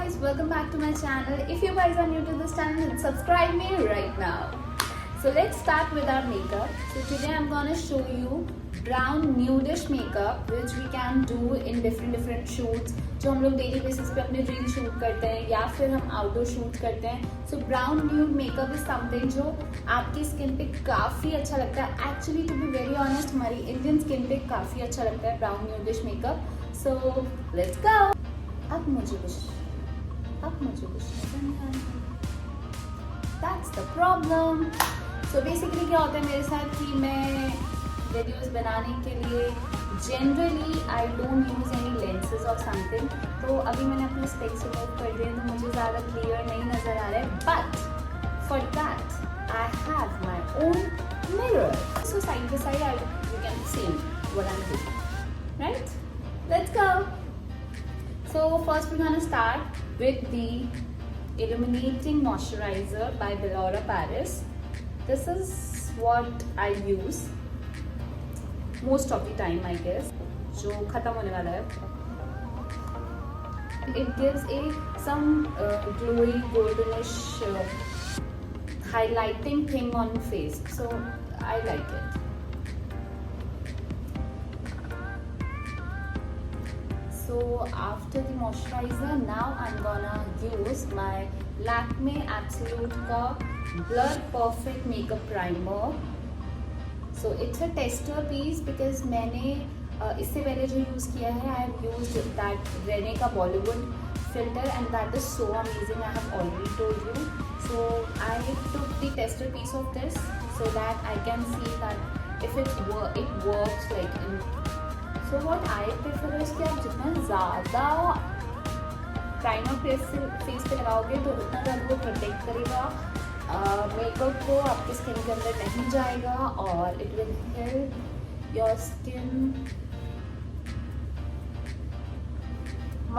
guys, welcome back to my channel. If you guys are new to this channel, then subscribe me right now. So let's start with our makeup. So today I'm gonna show you brown nudish makeup which we can do in different shoots. जो हम लोग daily basis पे अपने reel shoot करते हैं या फिर हम आउटडोर शूट करते हैं. So brown nude makeup is something जो आपकी स्किन पे काफ़ी अच्छा लगता है. Actually to be very honest हमारी इंडियन स्किन पे काफ़ी अच्छा लगता है brown nudish makeup. So let's go. अब मुझे कुछ नजर नहीं आ रहा. That's the problem. So basically क्या होता है मेरे साथ कि मैं वीडियोस बनाने के लिए generally I don't use any lenses और समथिंग. तो अभी मैंने अपने स्पेक्स रिमूव कर दिए तो मुझे ज़्यादा क्लियर नहीं नज़र आ रहा है. But for that I have my own mirror. So side by side you can see what I am doing. Right, let's go. So first we're gonna start with the illuminating moisturizer by Bellora Paris. This is what I use most of the time, I guess. जो खत्म होने वाला है. It gives some glowy goldenish highlighting thing on face. So I like it. So after the moisturizer, now I'm gonna use my Lakme Absolute का Blur Perfect Makeup Primer. So it's a tester piece because मैंने इससे पहले जो use किया है, I have used that Rene का Bollywood filter and that is so amazing. I have already told you. So I took the tester piece of this so that I can see that if it works like in. So what I prefer is कि आप जितना ज़्यादा primer face पे लगाओगे तो उतना ज़्यादा वो प्रोटेक्ट करेगा मेकअप को, आपकी स्किन के अंदर नहीं जाएगा और it will help your skin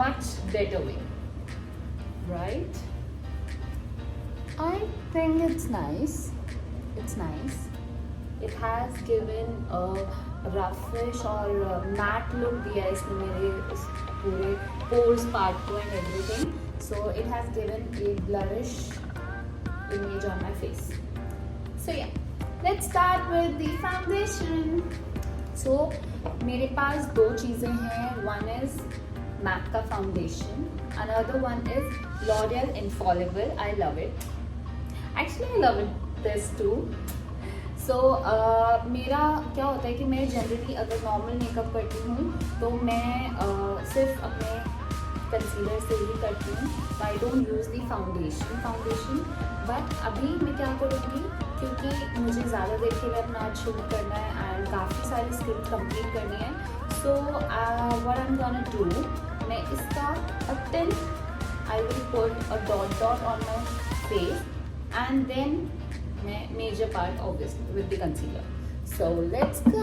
much better way. Right, I think it's nice. It has given a roughish और matte look दिया है इसने मेरे इस पूरे pores part को and everything. So it has given a blurrish image on my face. So yeah, let's start with the foundation. So मेरे पास दो चीज़ें हैं. One is MAC का foundation. Another one is L'Oreal Infallible. I love it. Actually I love it this too. सो मेरा क्या होता है कि मैं जनरली अगर नॉर्मल मेकअप करती हूँ तो मैं सिर्फ अपने कंसीलर से ही करती हूँ. I don't use the foundation. But अभी मैं क्या करूँगी क्योंकि मुझे ज़्यादा देर के लिए अपना आज शूट करना है एंड काफ़ी सारी स्किल्स कंप्लीट करनी है. So what I am gonna do, मैं इसका I will put a dot on my face and then मैं major part obviously with the concealer. So let's go.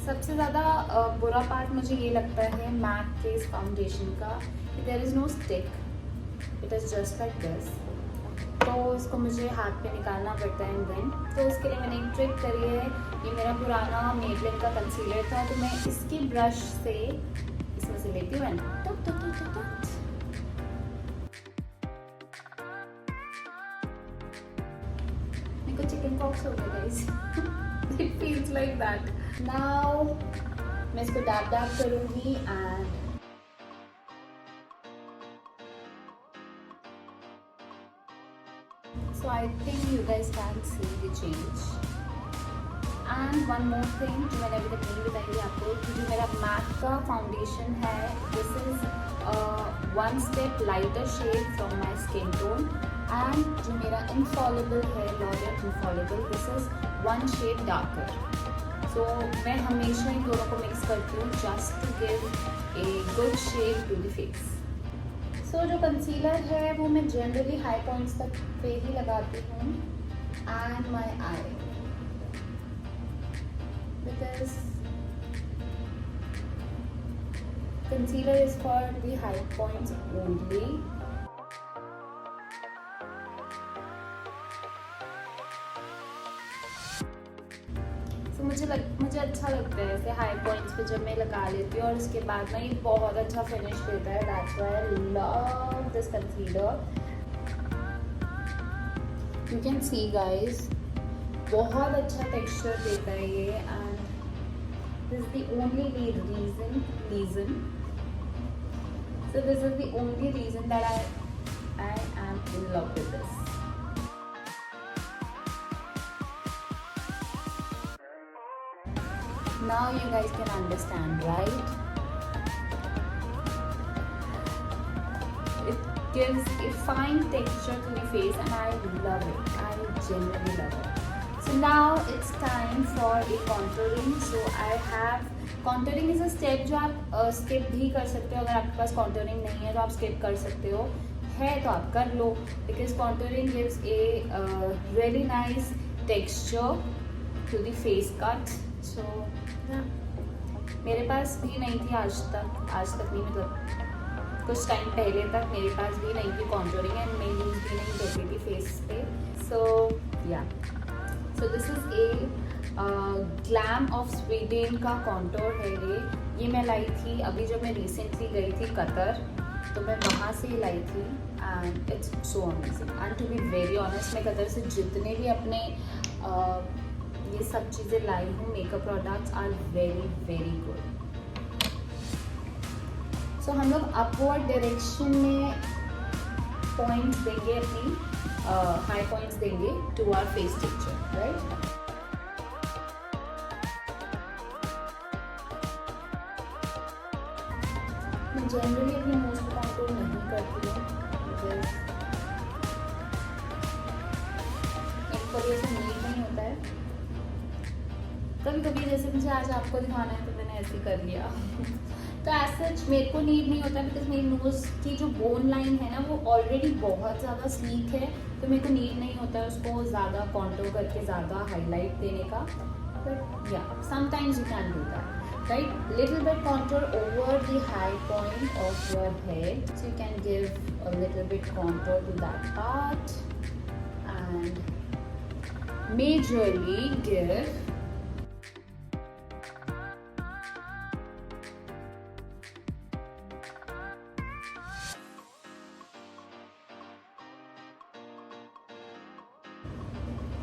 सबसे ज़्यादा बुरा पार्ट मुझे ये लगता है मैक के इस फाउंडेशन का, there is no stick, it is just like this. तो इसको मुझे हाथ पे निकालना पड़ता है एंड देन. तो उसके लिए मैंने एक ट्रिक करी है. ये मेरा पुराना मेबलिन का कंसीलर था तो मैं इसकी ब्रश से इसमें से लेती हूँ एंड चिकन पॉक्स हो गया guys. It feels like that. Now मैं इसको डैब करूँगी and so I think you guys can see the change. And one more thing जो मैंने अभी तक नहीं बताई थी आपको कि जो मेरा मैक का फाउंडेशन है this is one step lighter shade from my skin tone. And जो मेरा इनफॉलिबल है L'Oreal infallible, this is one shade darker. So मैं हमेशा इन दोनों को मिक्स करती हूँ just to give a good shade to the face. So जो कंसीलर है वो मैं जनरली हाई पॉइंट्स तक पे ही लगाती हूँ and my I because concealer is for the high points only. मुझे अच्छा लगता है ऐसे हाई पॉइंट्स पे जब मैं लगा लेती हूँ, और उसके बाद ना ये बहुत अच्छा फिनिश देता है। That's why I love this concealer. You can see guys, बहुत अच्छा टेक्सचर देता है ये, and this is the only reason so this is the only reason that I am in love with this. Now you guys can understand, right? It gives a fine texture to the face and I love it. I genuinely love it. So now it's time for a contouring. So I have contouring is a step जो आप skip भी कर सकते हो। अगर आपके पास contouring नहीं है तो आप skip कर सकते हो, है तो आप कर लो, because contouring gives a really nice texture to the face cut. So मेरे पास भी नहीं थी आज तक नहीं, मतलब कुछ टाइम पहले तक मेरे पास भी नहीं थी contouring and मैं यूज़ भी नहीं करती थी फेस पे। So yeah, so this is a glam of Sweden का कॉन्टोर है ये मैं लाई थी अभी जब मैं रिसेंटली गई थी कतर, तो मैं वहाँ से ही लाई थी and it's so amazing. And to be very honest, मैं कतर से जितने भी अपने ये सब चीज़ें लाई हूँ, makeup products are very very good. So हम लोग अपवर्ड डायरेक्शन में पॉइंट्स देंगे, अपनी हाई पॉइंट्स देंगे to our face texture, right. मैं जनरली अपनी नोज को कॉन्टूर नहीं करती हूँ, बिकॉज एक कभी ऐसा नीड नहीं होता है। कभी कभी जैसे मुझे आज आपको दिखाना है तो मैंने ऐसे कर लिया तो एज सच मेरे को नीड नहीं होता, बिकॉज मेरी नोज की जो बोन लाइन है ना वो ऑलरेडी बहुत ज़्यादा स्लीक है, तो मेरे को नीड नहीं होता है उसको ज़्यादा कॉन्टूर करके ज़्यादा हाईलाइट देने का। बट या sometimes you can do that, right? Little bit contour over the high point of your head, so you can give a little bit contour to that part and majorly give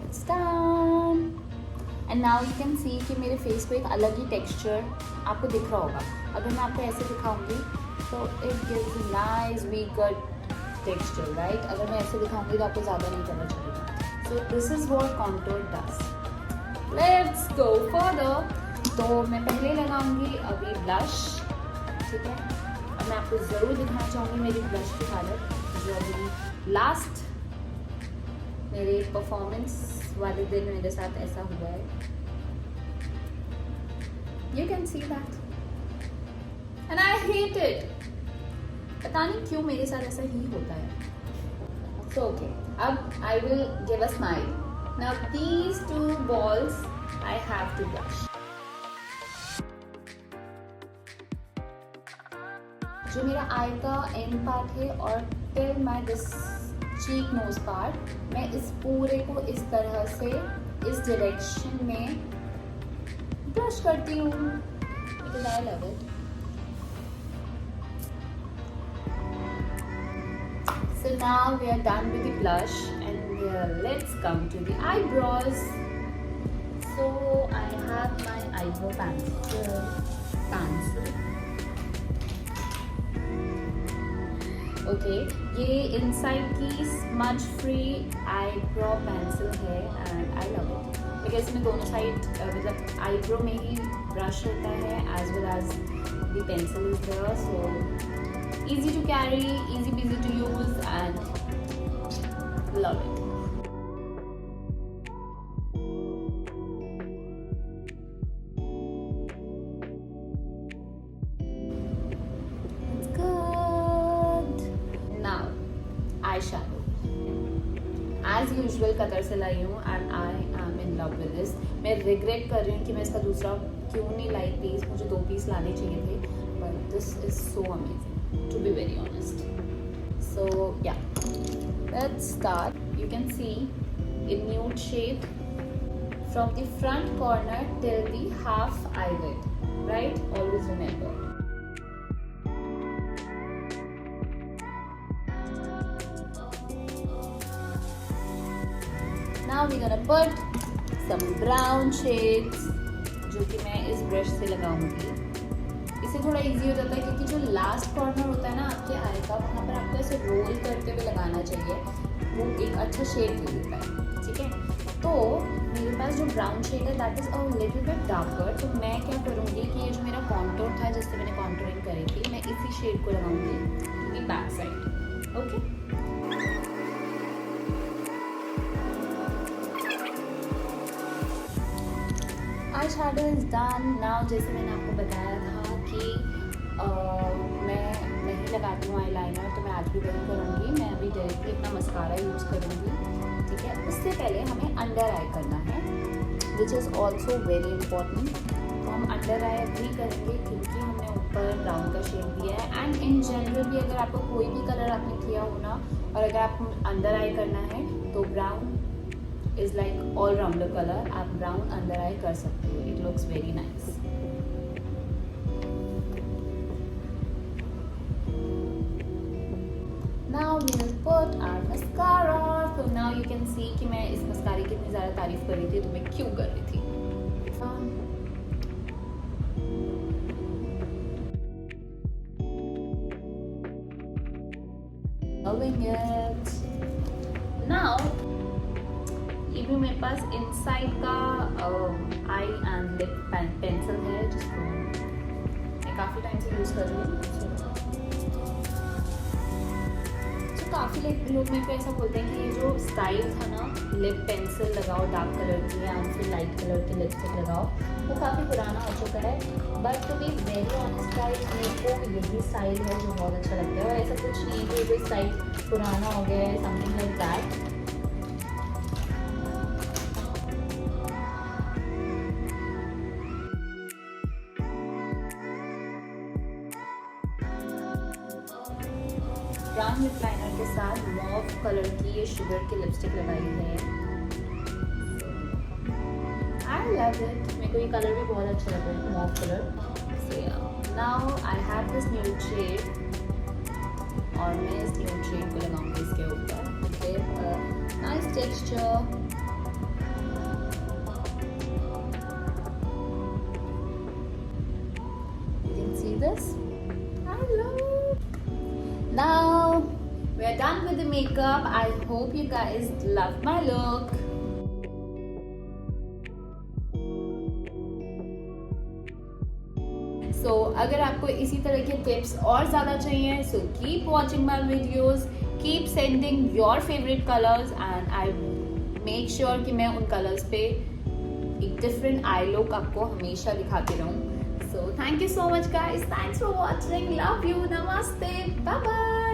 it's done. And now you can सी कि मेरे face को एक अलग ही texture आपको दिख रहा होगा। अगर मैं आपको ऐसे दिखाऊंगी तो it gives a nice V cut texture, right. अगर मैं ऐसे दिखाऊंगी तो आपको ज़्यादा नहीं पता चलेगा। So this is what contour does. Let's go further. तो मैं पहले लगाऊंगी अभी ब्लश, ठीक है। और मैं आपको ज़रूर दिखाना चाहूँगी मेरी ब्लश की हालत, जो अभी लास्ट मेरे परफॉर्मेंस वाले दिन मेरे साथ ऐसा हुआ है। You can see that and I hate it. पता नहीं क्यों मेरे साथ ऐसा ही होता है। So okay, अब I will give a smile. Now these two balls I have to brush. जो मेरा आई का एंड पार्ट है और till my this cheek knows part, मैं इस पूरे को इस तरह से इस डायरेक्शन में ब्रश करती हूँ, because I love it. So now we are done with the blush and let's come to the eyebrows. So I have my eyebrow pencil. Okay, ये इनसाइड की स्मज फ्री आईब्रो पेंसिल है and I love it, because इसमें दोनों side मतलब eyebrow में ही brush होता है as well as the pencil is there, so easy to carry, easy busy to use and love it. eyeshadow. As usual Qatar से लाई हूँ and I am in love with this. मैं regret कर रही हूँ कि मैं इसका दूसरा क्यों नहीं लाई पीस, मुझे 2 पीस लाने चाहिए थे, but this is so amazing to be very honest. So yeah, let's start. You can see in nude shade from the front corner till the half eyelid, right? Always remember. Now we're gonna put some brown shades, जो कि मैं इस brush से लगाऊंगी. इससे थोड़ा easy हो जाता है क्योंकि जो लास्ट कॉर्नर होता है ना आपके आई का, वहाँ पर आपको ऐसे रोल करते हुए लगाना चाहिए, वो एक अच्छा शेड दे देता है. ठीक है, तो मेरे पास जो ब्राउन शेड है that is a little bit darker. तो मैं क्या करूँगी कि ये जो मेरा कॉन्टोर था जिससे मैंने कॉन्टोरिंग करी थी, मैं इसी शेड को लगाऊंगी back side. Okay, eye shadow is done. Now जैसे मैंने आपको बताया था कि मैं नहीं लगाती हूँ आईलाइनर, तो मैं आज भी वही करूँगी. मैं अभी डायरेक्टली अपना मस्कारा यूज़ करूँगी. ठीक है, उससे पहले हमें अंडर आई करना है, which is also very important. तो हम अंडर आई भी करेंगे क्योंकि हमने ऊपर ब्राउन का शेड दिया है. एंड इन जनरल भी अगर आपको कोई भी कलर आपने किया हो ना, और अगर आपको अंडर आई करना है तो brown is like all rounder colour. आप ब्राउन अंडर आई कर सकते हो. It looks very nice. Now we will put our mascara. So now you can see कि मैं इस मस्कारे की इतनी ज़्यादा तारीफ कर रही थी, तो मैं क्यों कर रही थी. Loving it. Now ये भी मेरे पास इनसाइड का आई एंड लिप पेंसिल है, जिसको मैं काफ़ी टाइम से यूज़ कर रही हूँ. काफ़ी लोग मेरे को ऐसा बोलते हैं कि ये जो स्टाइल था ना, लिप पेंसिल लगाओ डार्क कलर की या फिर लाइट कलर की लिपस्टिक लगाओ, वो काफ़ी पुराना हो चुका है. But to be very honest guys, मेरे को यही स्टाइल है जो बहुत अच्छा लगता है. और ऐसा कुछ नहीं कि कोई स्टाइल पुराना हो गया है, something like that. Brown lip liner के साथ मॉव कलर की ये शुगर की लिपस्टिक लगाई है. I love it. मेरे को ये कलर भी बहुत अच्छा लग रहा है, mauve colour. So now I have this nude shade, और मैं इस न्यूड शेड को लगाऊंगी इसके ऊपर. Nice texture. You can see this. I love it. Now we are done with the makeup. I hope you guys love my look. So अगर आपको इसी तरह के tips और ज़्यादा चाहिए, so keep watching my videos, keep sending your favorite colors, and I make sure कि मैं उन colors पे एक different eye look आपको हमेशा दिखाती रहूँ. So thank you so much guys. Thanks for watching. Love you. Namaste. Bye bye.